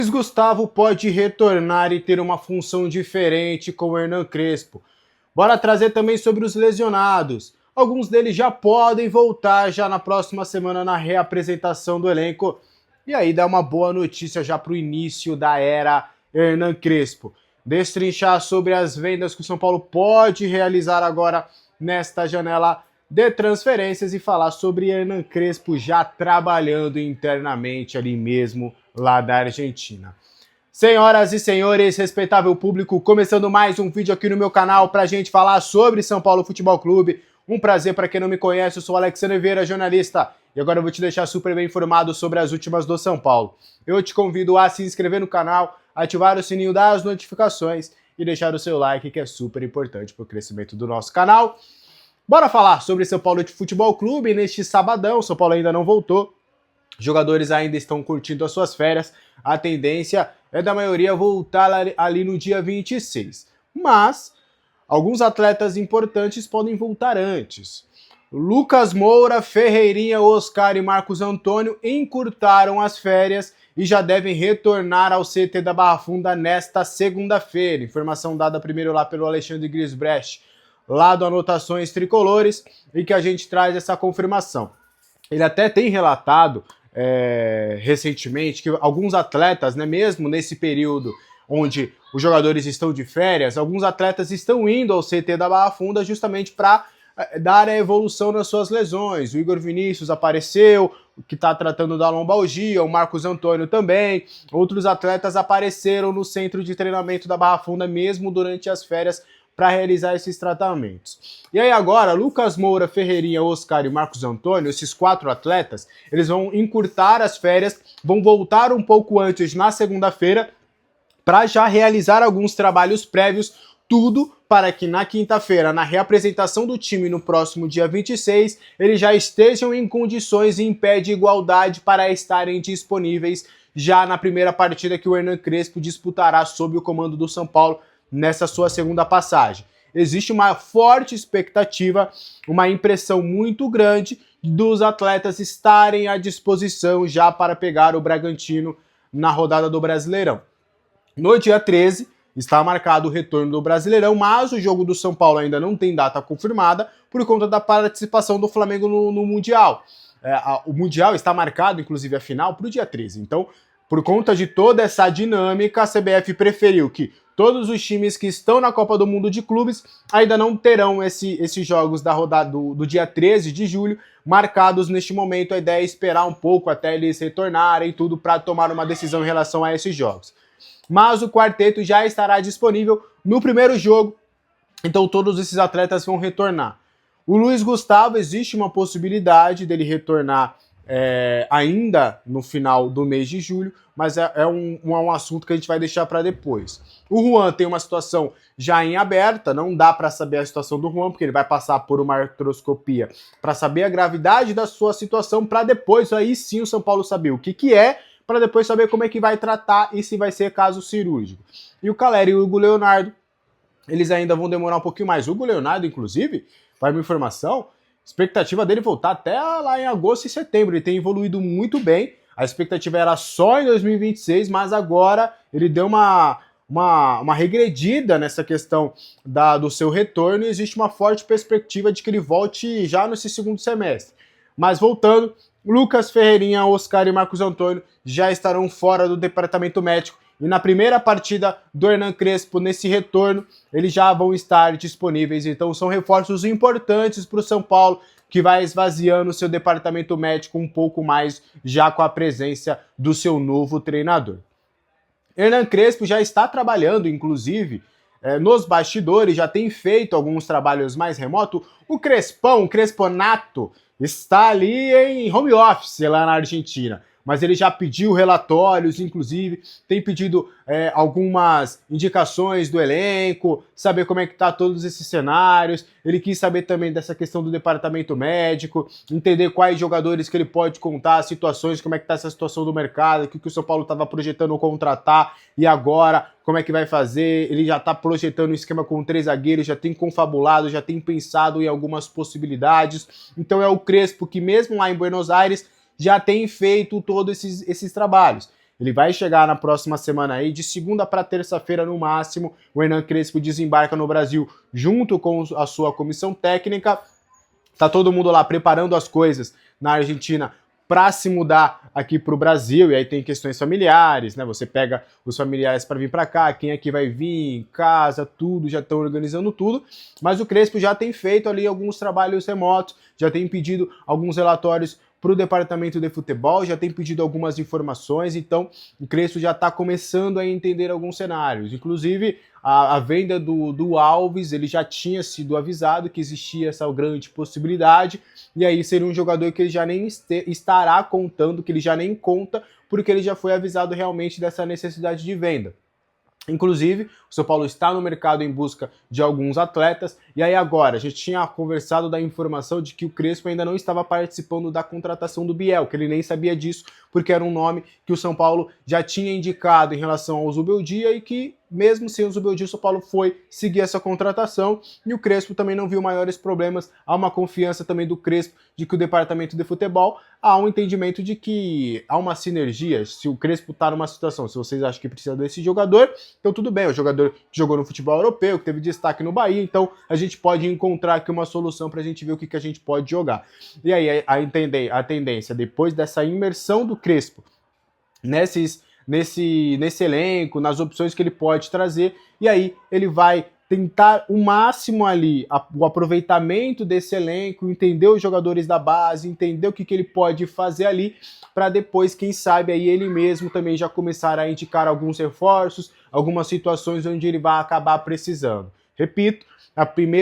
Luiz Gustavo pode retornar e ter uma função diferente com o Hernan Crespo. Bora trazer também sobre os lesionados. Alguns deles já podem voltar já na próxima semana na reapresentação do elenco. E aí dá uma boa notícia já para o início da era Hernan Crespo. Destrinchar sobre as vendas que o São Paulo pode realizar agora nesta janela de transferências e falar sobre Hernan Crespo já trabalhando internamente ali mesmo lá da Argentina. Senhoras e senhores, respeitável público, começando mais um vídeo aqui no meu canal pra gente falar sobre São Paulo Futebol Clube. Um prazer para quem não me conhece, eu sou Alexandre Vieira, jornalista, e agora eu vou te deixar super bem informado sobre as últimas do São Paulo. Eu te convido a se inscrever no canal, ativar o sininho das notificações e deixar o seu like, que é super importante para o crescimento do nosso canal. Bora falar sobre São Paulo Futebol Clube neste sabadão. São Paulo ainda não voltou, jogadores ainda estão curtindo as suas férias. A tendência é da maioria voltar ali no dia 26. Mas alguns atletas importantes podem voltar antes. Lucas Moura, Ferreirinha, Oscar e Marcos Antônio encurtaram as férias e já devem retornar ao CT da Barra Funda nesta segunda-feira. Informação dada primeiro lá pelo Alexandre Grisbrecht, lá do Anotações Tricolores, e que a gente traz essa confirmação. Ele até tem relatado recentemente que alguns atletas, né, mesmo nesse período onde os jogadores estão de férias, alguns atletas estão indo ao CT da Barra Funda justamente para dar a evolução nas suas lesões. O Igor Vinícius apareceu, que está tratando da lombalgia, o Marcos Antônio também. Outros atletas apareceram no centro de treinamento da Barra Funda mesmo durante as férias para realizar esses tratamentos. E aí agora, Lucas Moura, Ferreirinha, Oscar e Marcos Antônio, esses 4 atletas, eles vão encurtar as férias, vão voltar um pouco antes na segunda-feira para já realizar alguns trabalhos prévios, tudo para que na quinta-feira, na reapresentação do time no próximo dia 26, eles já estejam em condições e em pé de igualdade para estarem disponíveis já na primeira partida que o Hernan Crespo disputará sob o comando do São Paulo nessa sua segunda passagem. Existe uma forte expectativa, uma impressão muito grande dos atletas estarem à disposição já para pegar o Bragantino na rodada do Brasileirão. No dia 13, está marcado o retorno do Brasileirão, mas o jogo do São Paulo ainda não tem data confirmada por conta da participação do Flamengo no Mundial. O Mundial está marcado, inclusive a final, para o dia 13. Então, por conta de toda essa dinâmica, a CBF preferiu que todos os times que estão na Copa do Mundo de Clubes ainda não terão esses jogos da rodada do dia 13 de julho marcados neste momento. A ideia é esperar um pouco até eles retornarem tudo para tomar uma decisão em relação a esses jogos. Mas o quarteto já estará disponível no primeiro jogo, então todos esses atletas vão retornar. O Luiz Gustavo, existe uma possibilidade dele retornar ainda no final do mês de julho, mas é um assunto que a gente vai deixar para depois. O Juan tem uma situação já em aberta, não dá para saber a situação do Juan, porque ele vai passar por uma artroscopia para saber a gravidade da sua situação, para depois aí sim o São Paulo saber o que é, para depois saber como é que vai tratar e se vai ser caso cirúrgico. E o Caleri e o Hugo Leonardo, eles ainda vão demorar um pouquinho mais. O Hugo Leonardo, inclusive, para minha informação, expectativa dele voltar até lá em agosto e setembro. Ele tem evoluído muito bem. A expectativa era só em 2026, mas agora ele deu uma regredida nessa questão do seu retorno e existe uma forte perspectiva de que ele volte já nesse segundo semestre. Mas voltando, Lucas, Ferreirinha, Oscar e Marcos Antônio já estarão fora do departamento médico e na primeira partida do Hernan Crespo, nesse retorno, eles já vão estar disponíveis. Então são reforços importantes para o São Paulo, que vai esvaziando o seu departamento médico um pouco mais, já com a presença do seu novo treinador. Hernan Crespo já está trabalhando, inclusive, nos bastidores, já tem feito alguns trabalhos mais remotos. O Crespão, o Cresponato, está ali em home office lá na Argentina. Mas ele já pediu relatórios, inclusive, tem pedido algumas indicações do elenco, saber como é que tá todos esses cenários. Ele quis saber também dessa questão do departamento médico, entender quais jogadores que ele pode contar, situações, como é que tá essa situação do mercado, o que o São Paulo estava projetando contratar e agora como é que vai fazer. Ele já está projetando um esquema com 3 zagueiros, já tem confabulado, já tem pensado em algumas possibilidades. Então é o Crespo que mesmo lá em Buenos Aires já tem feito todos esses trabalhos. Ele vai chegar na próxima semana aí, de segunda para terça-feira no máximo, o Hernan Crespo desembarca no Brasil junto com a sua comissão técnica. Tá todo mundo lá preparando as coisas na Argentina para se mudar aqui para o Brasil, e aí tem questões familiares, né? Você pega os familiares para vir para cá, quem aqui vai vir, casa, tudo, já estão organizando tudo, mas o Crespo já tem feito ali alguns trabalhos remotos, já tem pedido alguns relatórios para o departamento de futebol, já tem pedido algumas informações, então o Crespo já está começando a entender alguns cenários. Inclusive, a venda do Alves, ele já tinha sido avisado que existia essa grande possibilidade, e aí seria um jogador que ele já nem estará contando, que ele já nem conta, porque ele já foi avisado realmente dessa necessidade de venda. Inclusive, o São Paulo está no mercado em busca de alguns atletas, e aí agora, a gente tinha conversado da informação de que o Crespo ainda não estava participando da contratação do Biel, que ele nem sabia disso, porque era um nome que o São Paulo já tinha indicado em relação ao Zubeldia, e que, mesmo sem o Zubeldia, o São Paulo foi seguir essa contratação, e o Crespo também não viu maiores problemas. Há uma confiança também do Crespo de que o departamento de futebol, há um entendimento de que há uma sinergia. Se o Crespo está numa situação, se vocês acham que precisa desse jogador, então tudo bem, o jogador que jogou no futebol europeu, que teve destaque no Bahia, então a gente pode encontrar aqui uma solução para a gente ver o que a gente pode jogar. E aí a tendência, depois dessa imersão do Crespo nesse elenco, nas opções que ele pode trazer, e aí ele vai tentar o máximo ali o aproveitamento desse elenco, entender os jogadores da base, entender o que ele pode fazer ali, para depois, quem sabe, aí ele mesmo também já começar a indicar alguns reforços, algumas situações onde ele vai acabar precisando. Repito,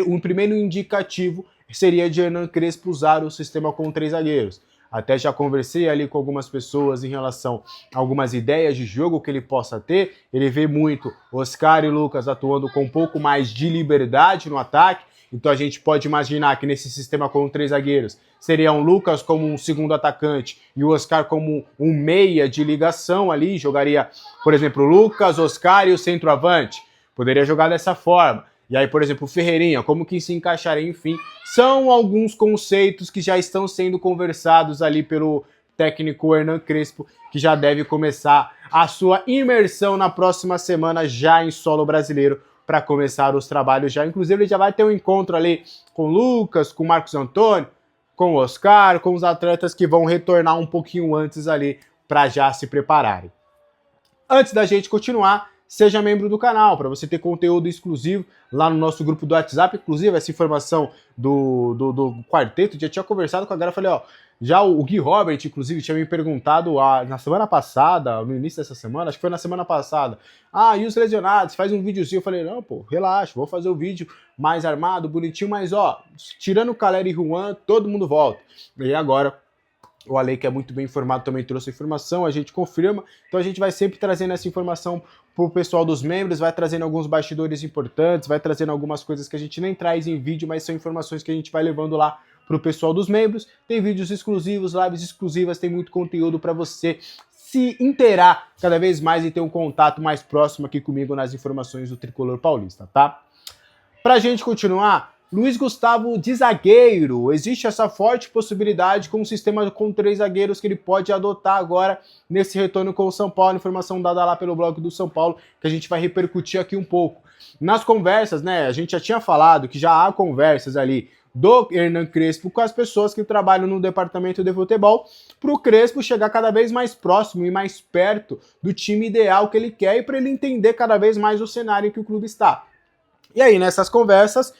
um primeiro indicativo seria de Hernan Crespo usar o sistema com 3 zagueiros. Até já conversei ali com algumas pessoas em relação a algumas ideias de jogo que ele possa ter. Ele vê muito Oscar e Lucas atuando com um pouco mais de liberdade no ataque. Então a gente pode imaginar que nesse sistema com 3 zagueiros seria um Lucas como um segundo atacante e o Oscar como um meia de ligação ali. Jogaria, por exemplo, Lucas, Oscar e o centroavante. Poderia jogar dessa forma. E aí, por exemplo, o Ferreirinha, como que se encaixaria, enfim, são alguns conceitos que já estão sendo conversados ali pelo técnico Hernan Crespo, que já deve começar a sua imersão na próxima semana já em solo brasileiro para começar os trabalhos já. Inclusive, ele já vai ter um encontro ali com o Lucas, com o Marcos Antônio, com o Oscar, com os atletas que vão retornar um pouquinho antes ali para já se prepararem. Antes da gente continuar, seja membro do canal, para você ter conteúdo exclusivo lá no nosso grupo do WhatsApp. Inclusive, essa informação do quarteto, já tinha conversado com a galera, falei, ó, já o Gui Robert, inclusive, tinha me perguntado na semana passada, no início dessa semana, acho que foi na semana passada, e os lesionados, faz um videozinho. Eu falei, não, pô, relaxa, vou fazer o vídeo mais armado, bonitinho, mas ó, tirando o Calera e Juan, todo mundo volta. E agora, o Ale, que é muito bem informado, também trouxe a informação, a gente confirma, então a gente vai sempre trazendo essa informação para o pessoal dos membros, vai trazendo alguns bastidores importantes, vai trazendo algumas coisas que a gente nem traz em vídeo, mas são informações que a gente vai levando lá para o pessoal dos membros. Tem vídeos exclusivos, lives exclusivas, tem muito conteúdo para você se inteirar cada vez mais e ter um contato mais próximo aqui comigo nas informações do Tricolor Paulista, tá? Para a gente continuar, Luiz Gustavo de zagueiro. Existe essa forte possibilidade com o sistema com 3 zagueiros que ele pode adotar agora nesse retorno com o São Paulo. Informação dada lá pelo blog do São Paulo, que a gente vai repercutir aqui um pouco. Nas conversas, né, a gente já tinha falado que já há conversas ali do Hernan Crespo com as pessoas que trabalham no departamento de futebol, para o Crespo chegar cada vez mais próximo e mais perto do time ideal que ele quer e para ele entender cada vez mais o cenário em que o clube está. E aí, nessas conversas,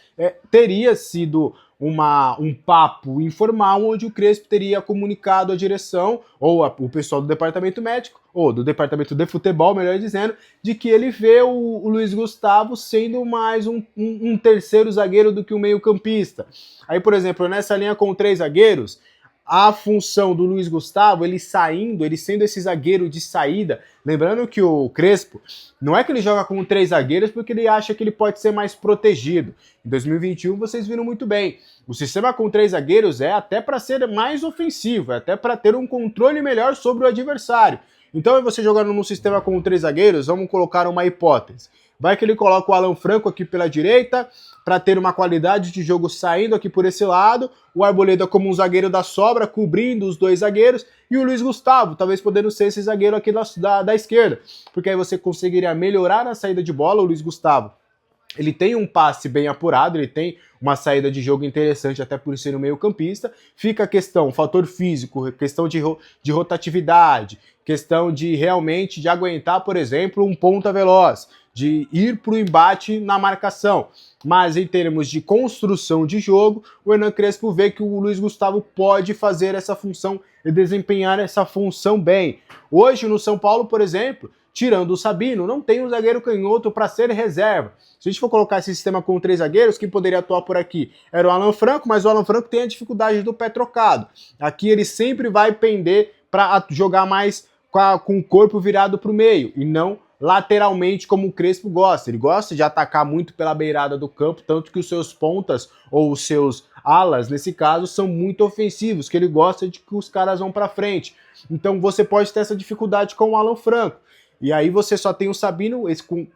teria sido um papo informal, onde o Crespo teria comunicado à direção, ou o pessoal do departamento médico, ou do departamento de futebol, melhor dizendo, de que ele vê o Luiz Gustavo sendo mais um terceiro zagueiro do que um meio-campista. Aí, por exemplo, nessa linha com 3 zagueiros, a função do Luiz Gustavo, ele saindo, ele sendo esse zagueiro de saída, lembrando que o Crespo, não é que ele joga com 3 zagueiros porque ele acha que ele pode ser mais protegido. Em 2021, vocês viram muito bem, o sistema com 3 zagueiros é até para ser mais ofensivo, é até para ter um controle melhor sobre o adversário. Então, você jogando num sistema com 3 zagueiros, vamos colocar uma hipótese. Vai que ele coloca o Alan Franco aqui pela direita, para ter uma qualidade de jogo saindo aqui por esse lado, o Arboleda como um zagueiro da sobra, cobrindo os dois zagueiros, e o Luiz Gustavo, talvez podendo ser esse zagueiro aqui da esquerda, porque aí você conseguiria melhorar na saída de bola. O Luiz Gustavo, ele tem um passe bem apurado, ele tem uma saída de jogo interessante, até por ser um meio-campista. Fica a questão, fator físico, questão de rotatividade, questão de realmente de aguentar, por exemplo, um ponta veloz, de ir para o embate na marcação. Mas em termos de construção de jogo, o Hernan Crespo vê que o Luiz Gustavo pode fazer essa função e desempenhar essa função bem. Hoje no São Paulo, por exemplo, tirando o Sabino, não tem um zagueiro canhoto para ser reserva. Se a gente for colocar esse sistema com 3 zagueiros, quem poderia atuar por aqui era o Alan Franco, mas o Alan Franco tem a dificuldade do pé trocado. Aqui ele sempre vai pender para jogar mais com o corpo virado para o meio, e não lateralmente como o Crespo gosta. Ele gosta de atacar muito pela beirada do campo, tanto que os seus pontas, ou os seus alas, nesse caso, são muito ofensivos, que ele gosta de que os caras vão para frente. Então você pode ter essa dificuldade com o Alan Franco. E aí você só tem o Sabino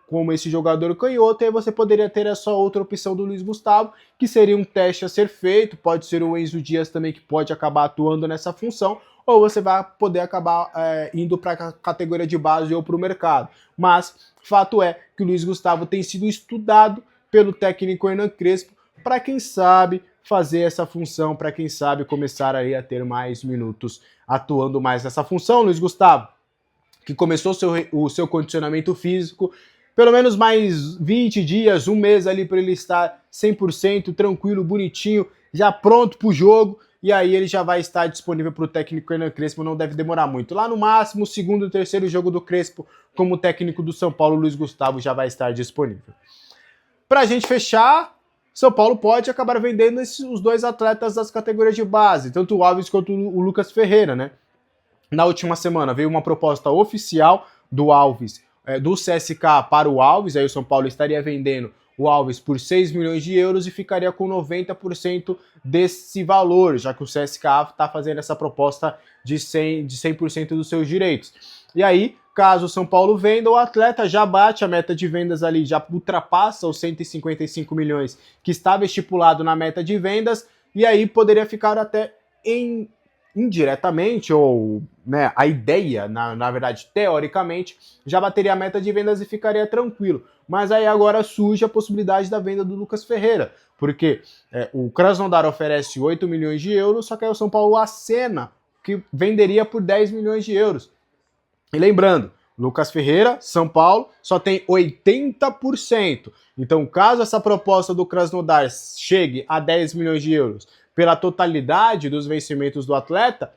como esse jogador canhoto, e aí você poderia ter essa outra opção do Luiz Gustavo, que seria um teste a ser feito, pode ser o Enzo Dias também, que pode acabar atuando nessa função, ou você vai poder acabar indo para a categoria de base ou para o mercado. Mas fato é que o Luiz Gustavo tem sido estudado pelo técnico Hernan Crespo para, quem sabe, fazer essa função, para quem sabe começar aí a ter mais minutos atuando mais nessa função. Luiz Gustavo, que começou o seu condicionamento físico, pelo menos mais 20 dias, um mês ali para ele estar 100%, tranquilo, bonitinho, já pronto para o jogo, e aí ele já vai estar disponível para o técnico Hernan Crespo, não deve demorar muito. Lá no máximo, o segundo e terceiro jogo do Crespo, como técnico do São Paulo, Luiz Gustavo já vai estar disponível. Para a gente fechar, São Paulo pode acabar vendendo os dois atletas das categorias de base, tanto o Alves quanto o Lucas Ferreira, né? Na última semana veio uma proposta oficial do Alves, do CSK para o Alves, aí o São Paulo estaria vendendo o Alves por 6 milhões de euros e ficaria com 90% desse valor, já que o CSK está fazendo essa proposta de 100% dos seus direitos. E aí, caso o São Paulo venda, o atleta já bate a meta de vendas ali, já ultrapassa os 155 milhões que estava estipulado na meta de vendas, e aí poderia ficar até indiretamente, ou né, a ideia, na verdade, teoricamente, já bateria a meta de vendas e ficaria tranquilo. Mas aí agora surge a possibilidade da venda do Lucas Ferreira, porque o Krasnodar oferece 8 milhões de euros, só que aí o São Paulo acena que venderia por 10 milhões de euros. E lembrando, Lucas Ferreira, São Paulo, só tem 80%. Então, caso essa proposta do Krasnodar chegue a 10 milhões de euros, pela totalidade dos vencimentos do atleta,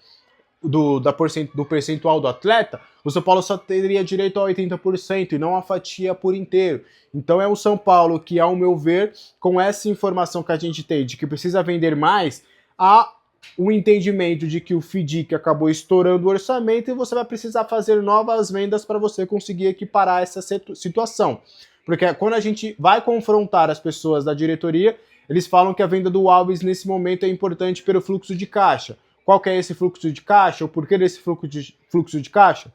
do percentual do atleta, o São Paulo só teria direito a 80% e não a fatia por inteiro. Então é o São Paulo que, ao meu ver, com essa informação que a gente tem de que precisa vender mais, há o entendimento de que o FIDIC acabou estourando o orçamento e você vai precisar fazer novas vendas para você conseguir equiparar essa situação. Porque quando a gente vai confrontar as pessoas da diretoria, eles falam que a venda do Alves nesse momento é importante pelo fluxo de caixa. Qual que é esse fluxo de caixa? O porquê desse fluxo de caixa?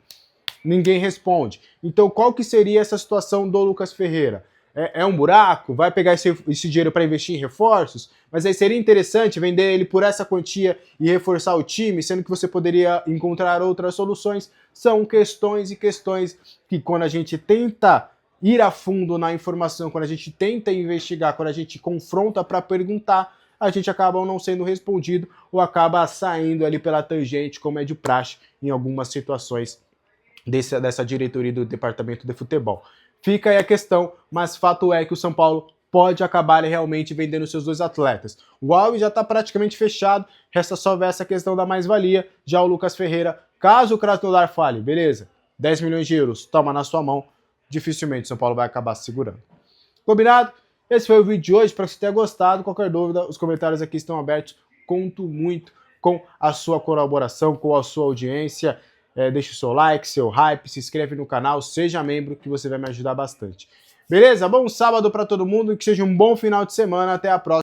Ninguém responde. Então, qual que seria essa situação do Lucas Ferreira? É um buraco? Vai pegar esse dinheiro para investir em reforços? Mas aí seria interessante vender ele por essa quantia e reforçar o time, sendo que você poderia encontrar outras soluções. São questões e questões que, quando a gente tenta ir a fundo na informação, quando a gente tenta investigar, quando a gente confronta para perguntar, a gente acaba não sendo respondido ou acaba saindo ali pela tangente, como é de praxe em algumas situações dessa diretoria do departamento de futebol. Fica aí a questão, mas fato é que o São Paulo pode acabar realmente vendendo seus dois atletas. O Alves já está praticamente fechado, resta só ver essa questão da mais-valia. Já o Lucas Ferreira, caso o Krasnodar fale, beleza, 10 milhões de euros, toma na sua mão, dificilmente o São Paulo vai acabar se segurando. Combinado? Esse foi o vídeo de hoje. Espero que você tenha gostado. Qualquer dúvida, os comentários aqui estão abertos. Conto muito com a sua colaboração, com a sua audiência. Deixe o seu like, seu hype, se inscreve no canal, seja membro, que você vai me ajudar bastante. Beleza? Bom sábado para todo mundo e que seja um bom final de semana. Até a próxima.